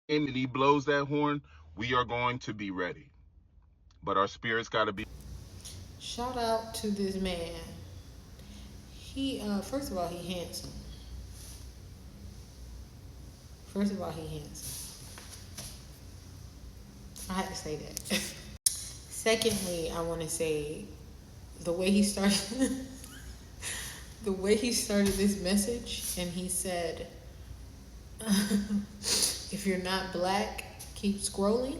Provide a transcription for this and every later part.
And he blows that horn, we are going to be ready. But our spirits got to be. Shout out to this man. He, first of all, he handsome. First of all, he handsome. I had to say that. Secondly, I want to say the way he started, the way he started this message, and he said, "If you're not black, keep scrolling."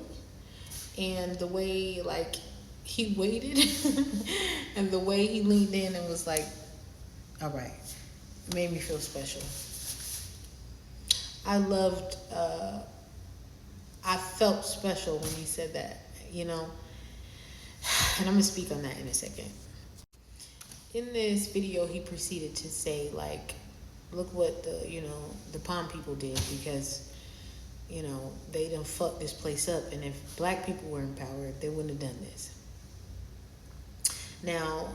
And the way like he waited, and the way he leaned in and was like, "All right," it made me feel special. I loved. I felt special when he said that. You know, and I'm gonna speak on that in a second. In this video, he proceeded to say like, "Look what the palm people did because." They done fucked this place up, and if black people were in power, they wouldn't have done this. Now,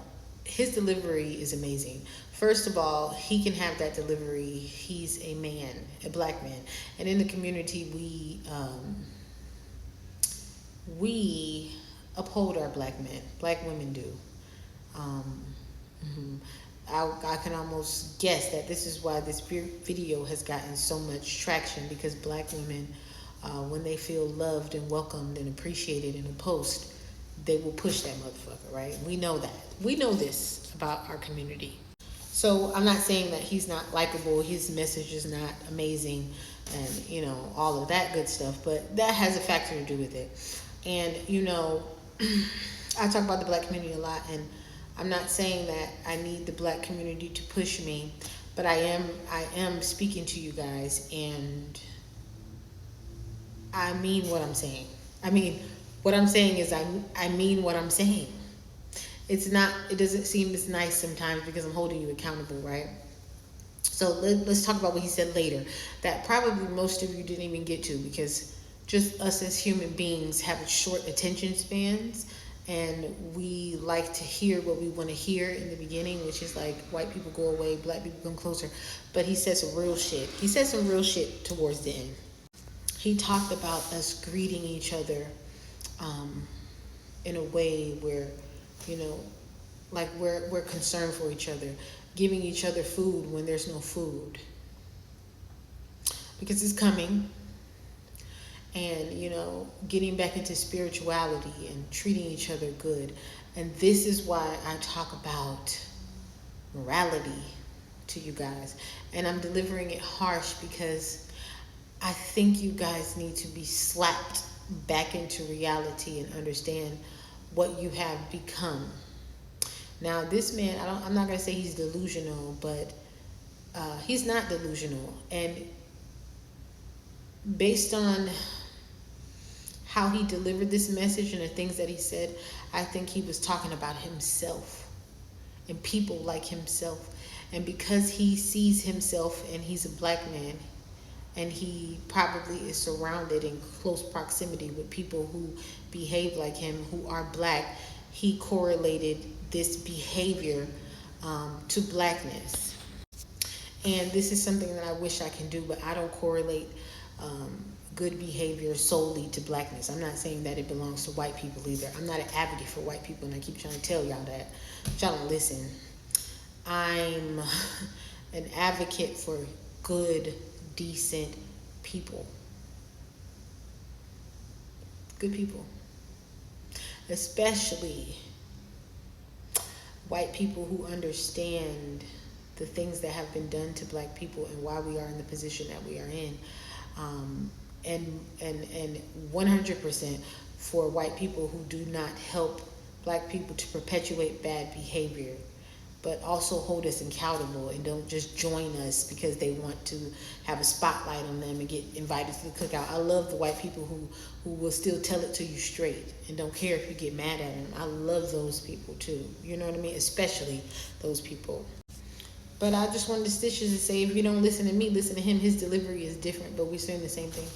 his delivery is amazing. First of all, he can have that delivery. He's a man, a black man, and in the community, we uphold our black men. Black women do. Um, mhm. I can almost guess that this is why this video has gotten so much traction because black women, when they feel loved and welcomed and appreciated in a post, they will push that motherfucker, right? We know that. We know this about our community. So I'm not saying that he's not likable, his message is not amazing, and all of that good stuff, but that has a factor to do with it. And I talk about the black community a lot, and I'm not saying that I need the black community to push me, but I am speaking to you guys, and I mean what I'm saying. I mean, what I'm saying is I mean what I'm saying. It doesn't seem as nice sometimes because I'm holding you accountable, right? So let's talk about what he said later that probably most of you didn't even get to because just us as human beings have short attention spans, and we like to hear what we want to hear in the beginning, which is like white people go away, black people come closer. But he said some real shit. He said some real shit towards the end. He talked about us greeting each other um, in a way where, you know, like we're concerned for each other, giving each other food when there's no food because it's coming, and getting back into spirituality and treating each other good. And this is why I talk about morality to you guys, and I'm delivering it harsh because I think you guys need to be slapped back into reality and understand what you have become. Now, this man, I'm not gonna say he's delusional, but he's not delusional. And based on how he delivered this message and the things that he said, I think he was talking about himself and people like himself. And because he sees himself and he's a black man, and he probably is surrounded in close proximity with people who behave like him, who are black, he correlated this behavior to blackness. And this is something that I wish I can do, but I don't correlate good behavior solely to blackness. I'm not saying that it belongs to white people either. I'm not an advocate for white people, and I keep trying to tell y'all that. But y'all don't listen. I'm an advocate for good, decent people. Good people. Especially white people who understand the things that have been done to black people and why we are in the position that we are in. And 100% for white people who do not help black people to perpetuate bad behavior, but also hold us accountable and don't just join us because they want to have a spotlight on them and get invited to the cookout. I love the white people who will still tell it to you straight and don't care if you get mad at them. I love those people too. You know what I mean? Especially those people. But I just wanted to stitches and say, if you don't listen to me, listen to him. His delivery is different, but we're saying the same thing.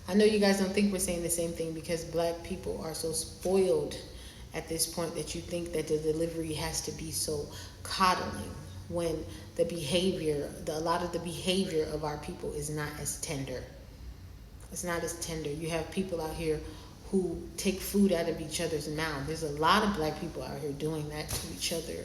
I know you guys don't think we're saying the same thing because black people are so spoiled at this point that you think that the delivery has to be so coddling when a lot of the behavior of our people is not as tender. It's not as tender. You have people out here who take food out of each other's mouth. There's a lot of black people out here doing that to each other.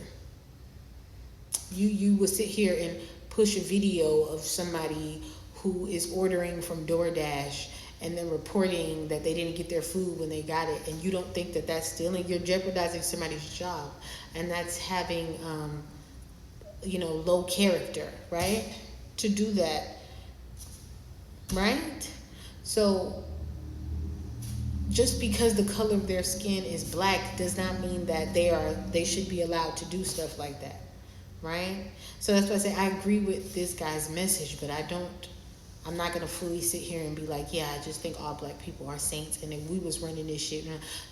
You will sit here and push a video of somebody who is ordering from DoorDash and then reporting that they didn't get their food when they got it, and you don't think that that's stealing. You're jeopardizing somebody's job, and that's having low character, right? To do that, right? So just because the color of their skin is black does not mean that they should be allowed to do stuff like that, right? So that's why I say I agree with this guy's message, but I'm not gonna fully sit here and be like, yeah, I just think all black people are saints, and if we was running this shit,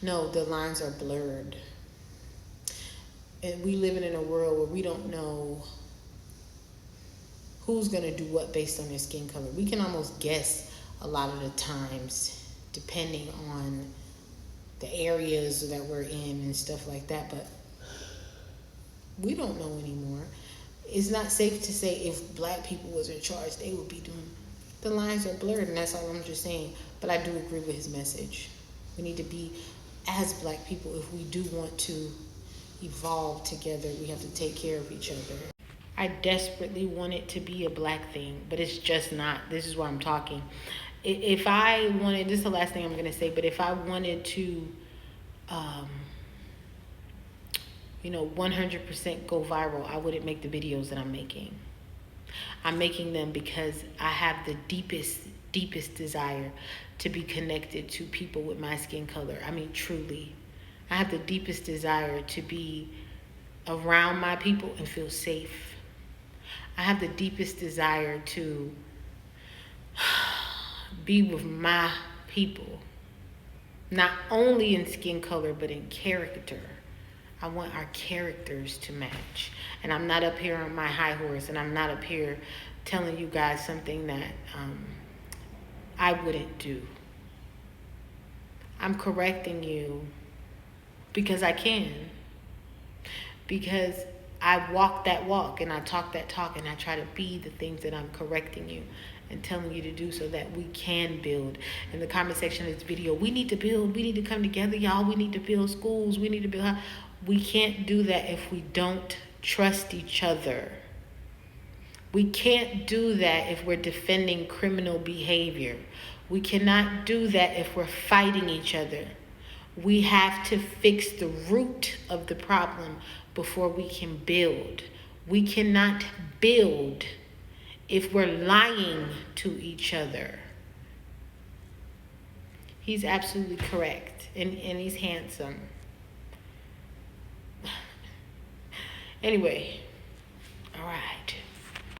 no, the lines are blurred, and we living in a world where we don't know who's gonna do what based on their skin color. We can almost guess a lot of the times, depending on the areas that we're in and stuff like that, but we don't know anymore. It's not safe to say if black people was in charge, they would be doing. The lines are blurred, and that's all I'm just saying. But I do agree with his message. We need to be, as black people, if we do want to evolve together, we have to take care of each other. I desperately want it to be a black thing, but it's just not. This is why I'm talking. If I wanted, this is the last thing I'm going to say, but if I wanted to, 100% go viral, I wouldn't make the videos that I'm making. I'm making them because I have the deepest desire to be connected to people with my skin color. I mean, truly. I have the deepest desire to be around my people and feel safe. I have the deepest desire to be with my people, not only in skin color, but in character. I want our characters to match. And I'm not up here on my high horse, and I'm not up here telling you guys something that I wouldn't do. I'm correcting you because I can. Because I walk that walk, and I talk that talk, and I try to be the things that I'm correcting you and telling you to do, so that we can build. In the comment section of this video, we need to build, we need to come together, y'all, we need to build schools, we need to build. We can't do that if we don't trust each other. We can't do that if we're defending criminal behavior. We cannot do that if we're fighting each other. We have to fix the root of the problem before we can build. We cannot build if we're lying to each other. He's absolutely correct, and he's handsome. Anyway,